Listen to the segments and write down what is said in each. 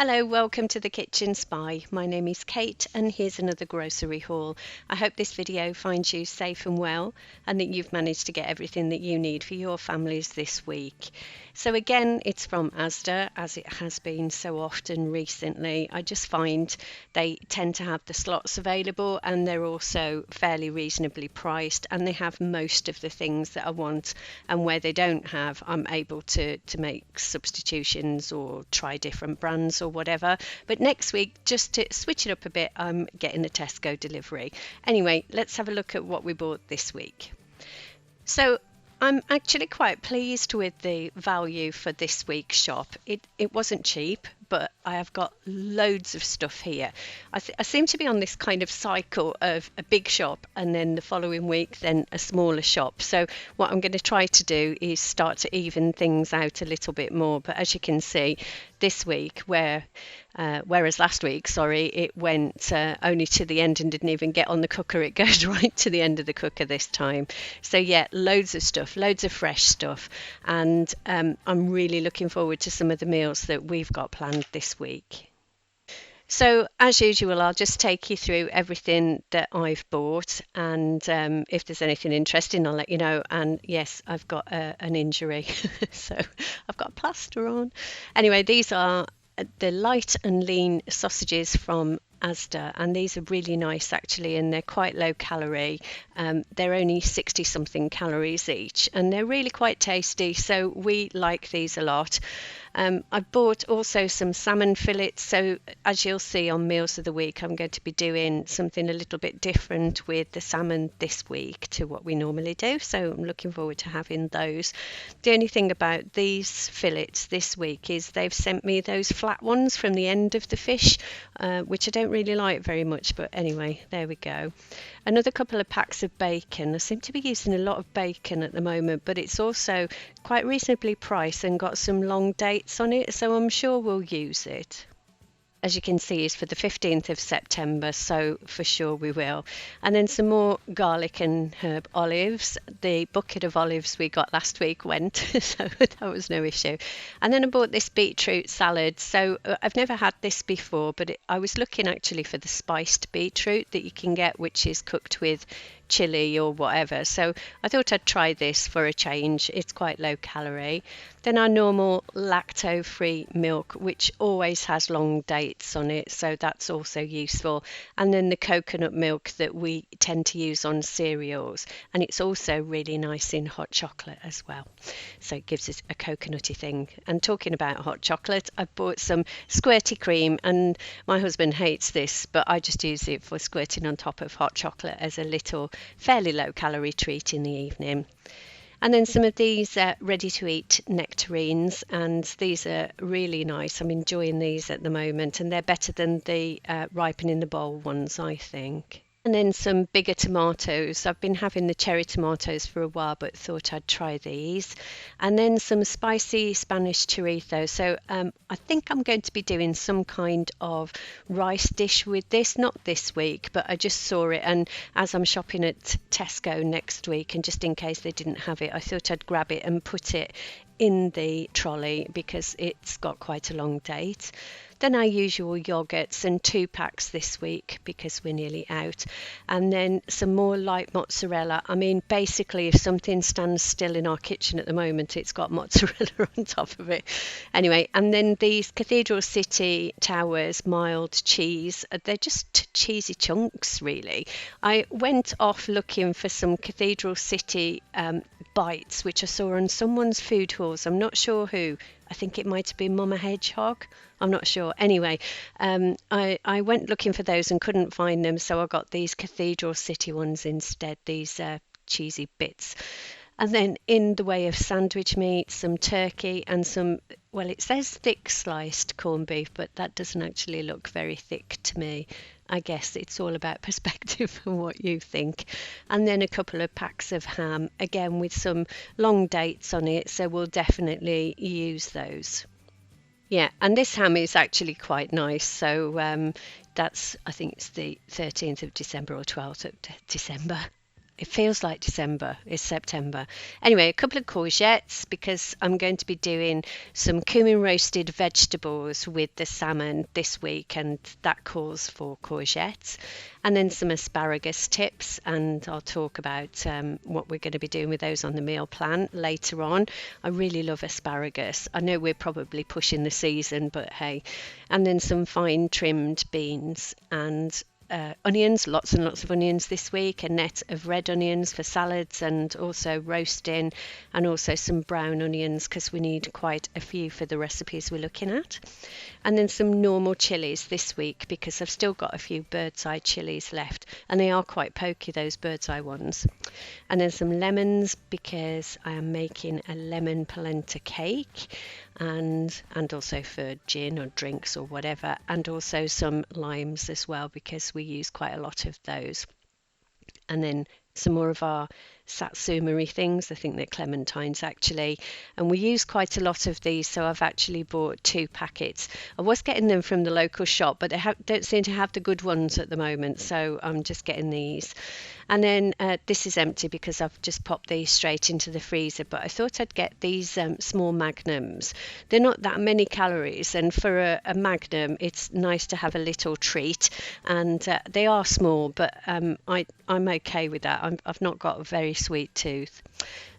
Hello, welcome to the Kitchen Spy. My name is Kate and here's another grocery haul. I hope this video finds you safe and well and that you've managed to get everything that you need for your families this week. So again, it's from ASDA, as it has been so often recently. I just find they tend to have the slots available and they're also fairly reasonably priced, and they have most of the things that I want, and where they don't have, I'm able to make substitutions or try different brands or whatever. But next week, just to switch it up a bit, I'm getting a Tesco delivery. Anyway, let's have a look at what we bought this week. So I'm actually quite pleased with the value for this week's shop. It wasn't cheap, but I have got loads of stuff here. I seem to be on this kind of cycle of a big shop and then the following week then a smaller shop. So what I'm going to try to do is start to even things out a little bit more. But as you can see, this week, whereas last week, it went only to the end and didn't even get on the cooker, it goes right to the end of the cooker this time. So yeah, loads of stuff, loads of fresh stuff, and I'm really looking forward to some of the meals that we've got planned this week. So as usual, I'll just take you through everything that I've bought, and if there's anything interesting, I'll let you know. And yes, I've got an injury, so I've got a plaster on. Anyway, these are the light and lean sausages from ASDA, and these are really nice actually, and they're quite low calorie. They're only 60 something calories each, and they're really quite tasty, so we like these a lot. I bought also some salmon fillets, so as you'll see on Meals of the Week, I'm going to be doing something a little bit different with the salmon this week to what we normally do, so I'm looking forward to having those. The only thing about these fillets this week is they've sent me those flat ones from the end of the fish, which I don't really like very much, but anyway, there we go. Another couple of packs of bacon. I seem to be using a lot of bacon at the moment, but it's also quite reasonably priced and got some long dates on it, so I'm sure we'll use it. As you can see, is for the 15th of September, so for sure we will. And then some more garlic and herb olives. The bucket of olives we got last week went, so that was no issue. And then I bought this beetroot salad. So I've never had this before, but I was looking actually for the spiced beetroot that you can get, which is cooked with chili or whatever, so I thought I'd try this for a change. It's quite low calorie. Then our normal lacto-free milk, which always has long dates on it, so that's also useful. And then the coconut milk that we tend to use on cereals, and it's also really nice in hot chocolate as well, so it gives us a coconutty thing. And talking about hot chocolate, I bought some squirty cream, and my husband hates this, but I just use it for squirting on top of hot chocolate as a little fairly low calorie treat in the evening. And then some of these ready to eat nectarines, and these are really nice. I'm enjoying these at the moment, and they're better than the ripen in the bowl ones, I think. And then some bigger tomatoes. I've been having the cherry tomatoes for a while, but thought I'd try these. And then some spicy Spanish chorizo. So I think I'm going to be doing some kind of rice dish with this, not this week, but I just saw it. And as I'm shopping at Tesco next week, and just in case they didn't have it, I thought I'd grab it and put it in the trolley because it's got quite a long date. Then our usual yogurts, and 2 packs this week because we're nearly out. And then some more light mozzarella. I mean, basically, if something stands still in our kitchen at the moment, it's got mozzarella on top of it. Anyway, and then these Cathedral City Towers mild cheese. They're just cheesy chunks, really. I went off looking for some Cathedral City bites, which I saw on someone's food hauls. I'm not sure who. I think it might have been Mama Hedgehog. I'm not sure. Anyway, I went looking for those and couldn't find them, so I got these Cathedral City ones instead, these cheesy bits. And then in the way of sandwich meat, some turkey and some, well, it says thick sliced corned beef, but that doesn't actually look very thick to me. I guess it's all about perspective and what you think. And then a couple of packs of ham, again with some long dates on it, so we'll definitely use those. Yeah, and this ham is actually quite nice. So that's, I think it's the 13th of December or 12th of December. It feels like December. It's September. Anyway, a couple of courgettes because I'm going to be doing some cumin roasted vegetables with the salmon this week, and that calls for courgettes. And then some asparagus tips, and I'll talk about what we're going to be doing with those on the meal plan later on. I really love asparagus. I know we're probably pushing the season, but hey. And then some fine trimmed beans and onions, lots and lots of onions this week, a net of red onions for salads and also roasting, and also some brown onions because we need quite a few for the recipes we're looking at. And then some normal chilies this week because I've still got a few bird's eye chilies left, and they are quite pokey, those bird's eye ones. And then some lemons because I am making a lemon polenta cake, and also for gin or drinks or whatever, and also some limes as well because we use quite a lot of those. And then some more of our satsuma-y things. I think they're clementines actually, and we use quite a lot of these, so I've actually bought 2 packets. I was getting them from the local shop, but they don't seem to have the good ones at the moment, so I'm just getting these. And then this is empty because I've just popped these straight into the freezer, but I thought I'd get these small magnums. They're not that many calories, and for a magnum it's nice to have a little treat, and they are small, but I'm okay with that. I've not got a very sweet tooth.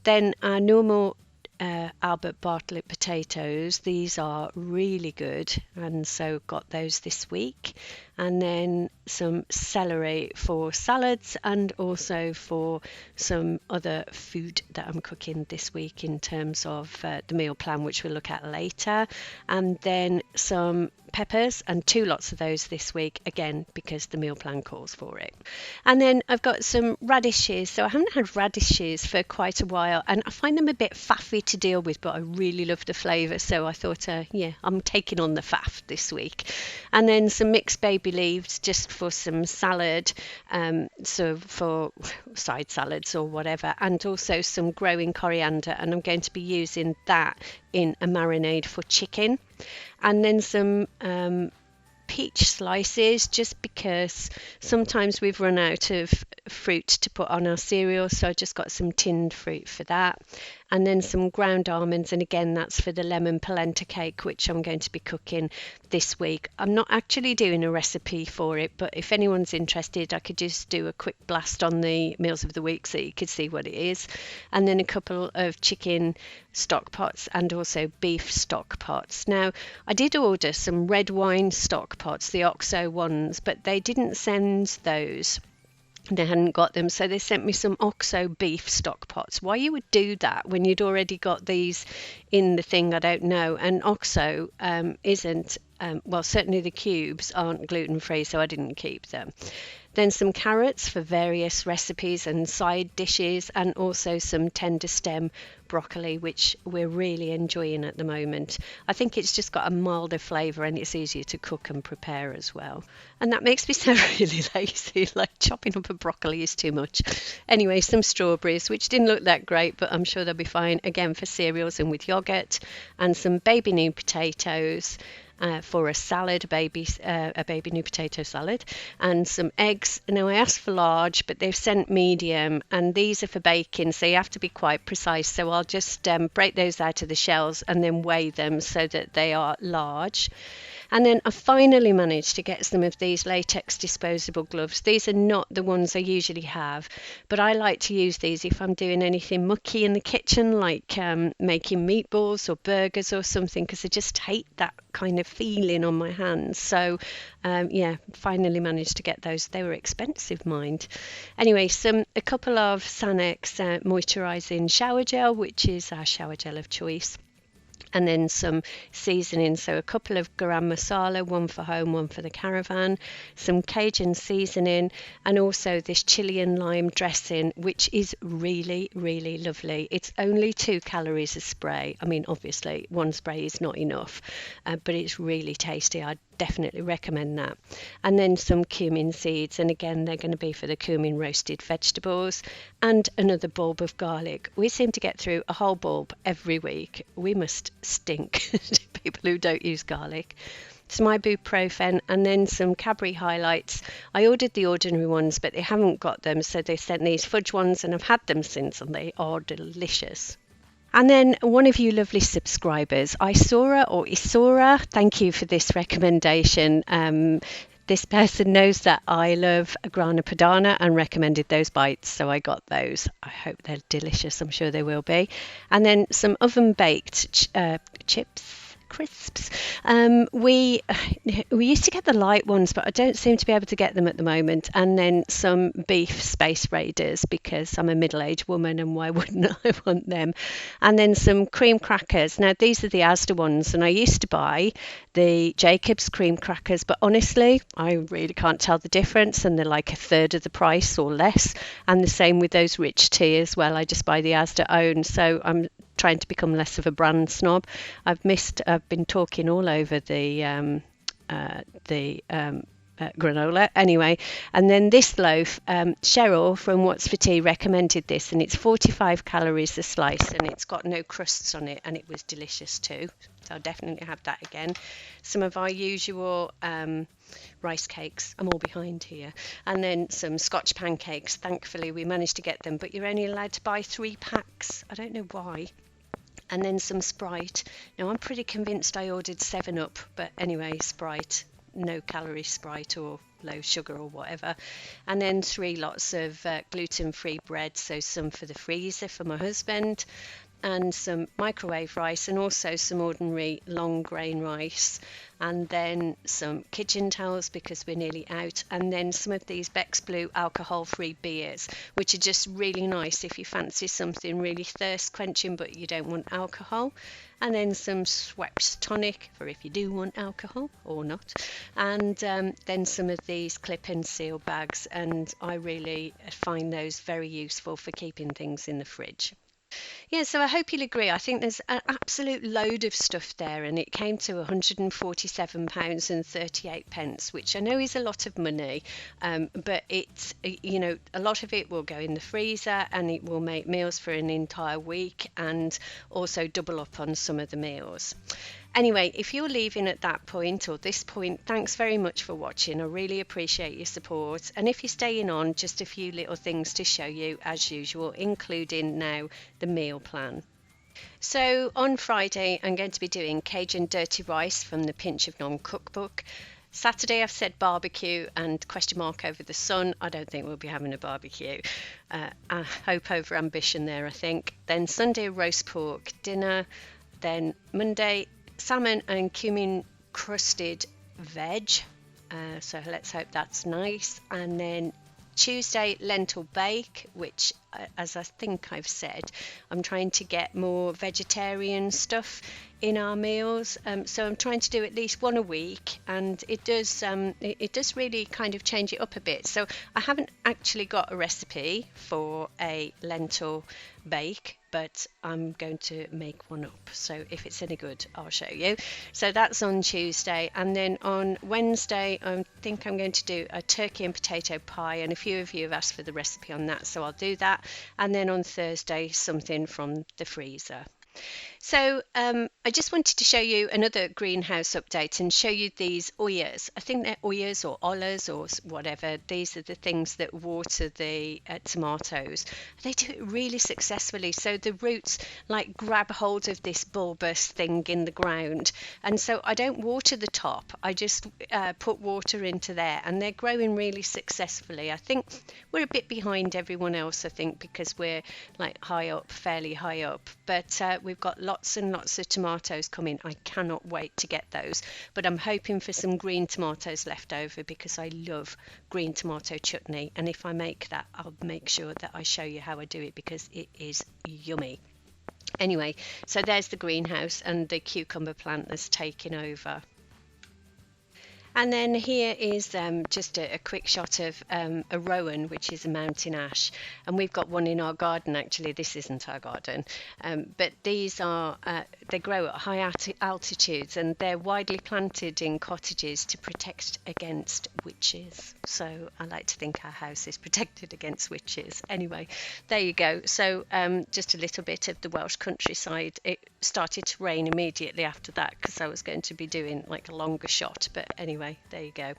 Then our normal Albert Bartlett potatoes, these are really good, and so got those this week. And then some celery for salads and also for some other food that I'm cooking this week in terms of the meal plan, which we'll look at later. And then some peppers, and 2 lots of those this week, again because the meal plan calls for it. And then I've got some radishes. So I haven't had radishes for quite a while, and I find them a bit faffy to deal with, but I really love the flavour, so I thought yeah, I'm taking on the faff this week. And then some mixed baby leaves just for some salad, so for side salads or whatever, and also some growing coriander, and I'm going to be using that in a marinade for chicken. And then some peach slices, just because sometimes we've run out of fruit to put on our cereal, so I just got some tinned fruit for that. And then some ground almonds, and again that's for the lemon polenta cake, which I'm going to be cooking this week. I'm not actually doing a recipe for it, but if anyone's interested, I could just do a quick blast on the meals of the week so you could see what it is. And then a couple of chicken stock pots and also beef stock pots. Now I did order some red wine stock pots, the OXO ones, but they didn't send those. They hadn't got them, so they sent me some OXO beef stock pots. Why you would do that when you'd already got these in the thing, I don't know. And OXO isn't, well, certainly the cubes aren't gluten free, so I didn't keep them. Then some carrots for various recipes and side dishes, and also some tender stem broccoli, which we're really enjoying at the moment. I think it's just got a milder flavour and it's easier to cook and prepare as well. And that makes me sound really lazy, like chopping up a broccoli is too much. Anyway, some strawberries, which didn't look that great, but I'm sure they'll be fine, again for cereals and with yoghurt. And some baby new potatoes, for a salad, a baby new potato salad, and some eggs. Now I asked for large, but they've sent medium, and these are for baking, so you have to be quite precise. So I'll just break those out of the shells and then weigh them so that they are large. And then I finally managed to get some of these latex disposable gloves. These are not the ones I usually have, but I like to use these if I'm doing anything mucky in the kitchen, like making meatballs or burgers or something, because I just hate that kind of feeling on my hands. So yeah, finally managed to get those. They were expensive, mind. Anyway, a couple of Sanex Moisturizing shower gel, which is our shower gel of choice. And then some seasoning, so a couple of garam masala, one for home, one for the caravan, some Cajun seasoning, and also this chili and lime dressing, which is really, really lovely. It's only 2 calories a spray. I mean, obviously, one spray is not enough, but it's really tasty. I'd definitely recommend that. And then some cumin seeds, and again they're going to be for the cumin roasted vegetables, and another bulb of garlic. We seem to get through a whole bulb every week. We must stink to people who don't use garlic. some ibuprofen, and then some Cadbury highlights. I ordered the ordinary ones, but they haven't got them, so they sent these fudge ones, and I've had them since, and they are delicious. And then one of you lovely subscribers, Isora, thank you for this recommendation. This person knows that I love grana padano and recommended those bites, so I got those. I hope they're delicious. I'm sure they will be. And then some oven baked chips. Crisps. We used to get the light ones, but I don't seem to be able to get them at the moment. And then some beef Space Raiders, because I'm a middle-aged woman and why wouldn't I want them? And then some cream crackers. Now these are the ASDA ones, and I used to buy the Jacobs cream crackers, but honestly I really can't tell the difference, and they're like a third of the price or less. And the same with those Rich Tea as well. I just buy the ASDA own, so I'm trying to become less of a brand snob. I've been talking all over the granola anyway. And then this loaf, Cheryl from What's for Tea recommended this, and it's 45 calories a slice, and it's got no crusts on it, and it was delicious too, so I'll definitely have that again. Some of our usual rice cakes, I'm all behind here, and then some Scotch pancakes. Thankfully we managed to get them, but you're only allowed to buy 3 packs. I don't know why. And then some Sprite. Now I'm pretty convinced I ordered 7-Up, but anyway, Sprite, no calorie Sprite or low sugar or whatever. And then 3 lots of gluten-free bread, so some for the freezer for my husband, and some microwave rice, and also some ordinary long grain rice, and then some kitchen towels because we're nearly out, and then some of these Beck's Blue alcohol-free beers, which are just really nice if you fancy something really thirst quenching but you don't want alcohol. And then some Schweppes tonic for if you do want alcohol or not, and then some of these clip and seal bags, and I really find those very useful for keeping things in the fridge. Yeah, so I hope you'll agree. I think there's an absolute load of stuff there, and it came to £147.38, which I know is a lot of money, but it's, a lot of it will go in the freezer, and it will make meals for an entire week, and also double up on some of the meals. Anyway, if you're leaving at that point or this point, thanks very much for watching. I really appreciate your support. And if you're staying on, just a few little things to show you as usual, including now the meal plan. So on Friday, I'm going to be doing Cajun dirty rice from the Pinch of Nom cookbook. Saturday, I've said barbecue and question mark over the sun. I don't think we'll be having a barbecue. I hope over ambition there, I think. Then Sunday, roast pork dinner. Then Monday, salmon and cumin crusted veg, so let's hope that's nice. And then Tuesday, lentil bake, which as I think I've said, I'm trying to get more vegetarian stuff in our meals, so I'm trying to do at least one a week, and it does really kind of change it up a bit. So I haven't actually got a recipe for a lentil bake, but I'm going to make one up, so if it's any good I'll show you. So that's on Tuesday, and then on Wednesday I think I'm going to do a turkey and potato pie, and a few of you have asked for the recipe on that, so I'll do that. And then on Thursday, something from the freezer. So I just wanted to show you another greenhouse update and show you these oyas. I think they're oyas or ollas or whatever. These are the things that water the tomatoes. They do it really successfully. So the roots like grab hold of this bulbous thing in the ground. And so I don't water the top. I just put water into there, and they're growing really successfully. I think we're a bit behind everyone else, I think, because we're like high up, fairly high up. But we've got lots and lots of tomatoes coming. I cannot wait to get those, but I'm hoping for some green tomatoes left over because I love green tomato chutney, and if I make that, I'll make sure that I show you how I do it because it is yummy. Anyway, so there's the greenhouse, and the cucumber plant that's taken over. And then here is just a quick shot of a rowan, which is a mountain ash. And we've got one in our garden, actually. This isn't our garden. But these are, they grow at high altitudes, and they're widely planted in cottages to protect against witches. So I like to think our house is protected against witches. Anyway, there you go. So just a little bit of the Welsh countryside. It started to rain immediately after that because I was going to be doing like a longer shot, but anyway, there you go.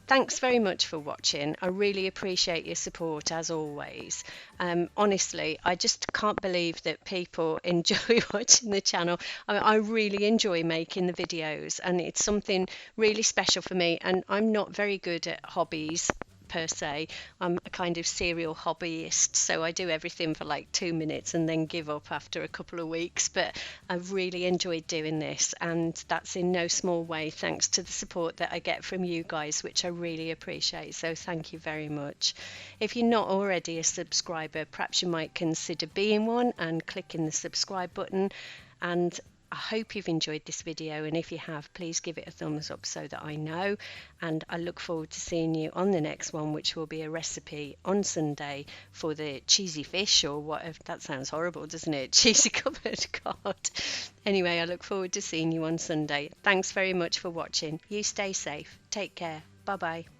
Thanks very much for watching. I really appreciate your support as always. Honestly, I just can't believe that people enjoy watching the channel. I really enjoy making the videos, and it's something really special for me, and I'm not very good at hobbies per se. I'm a kind of serial hobbyist, so I do everything for like 2 minutes and then give up after a couple of weeks, but I've really enjoyed doing this, and that's in no small way thanks to the support that I get from you guys, which I really appreciate, so thank you very much. If you're not already a subscriber, perhaps you might consider being one and clicking the subscribe button, and I hope you've enjoyed this video, and if you have, please give it a thumbs up so that I know, and I look forward to seeing you on the next one, which will be a recipe on Sunday for the cheesy fish, or whatever. That sounds horrible, doesn't it? Cheesy cupboard cod. Anyway, I look forward to seeing you on Sunday. Thanks very much for watching. You stay safe. Take care. Bye bye.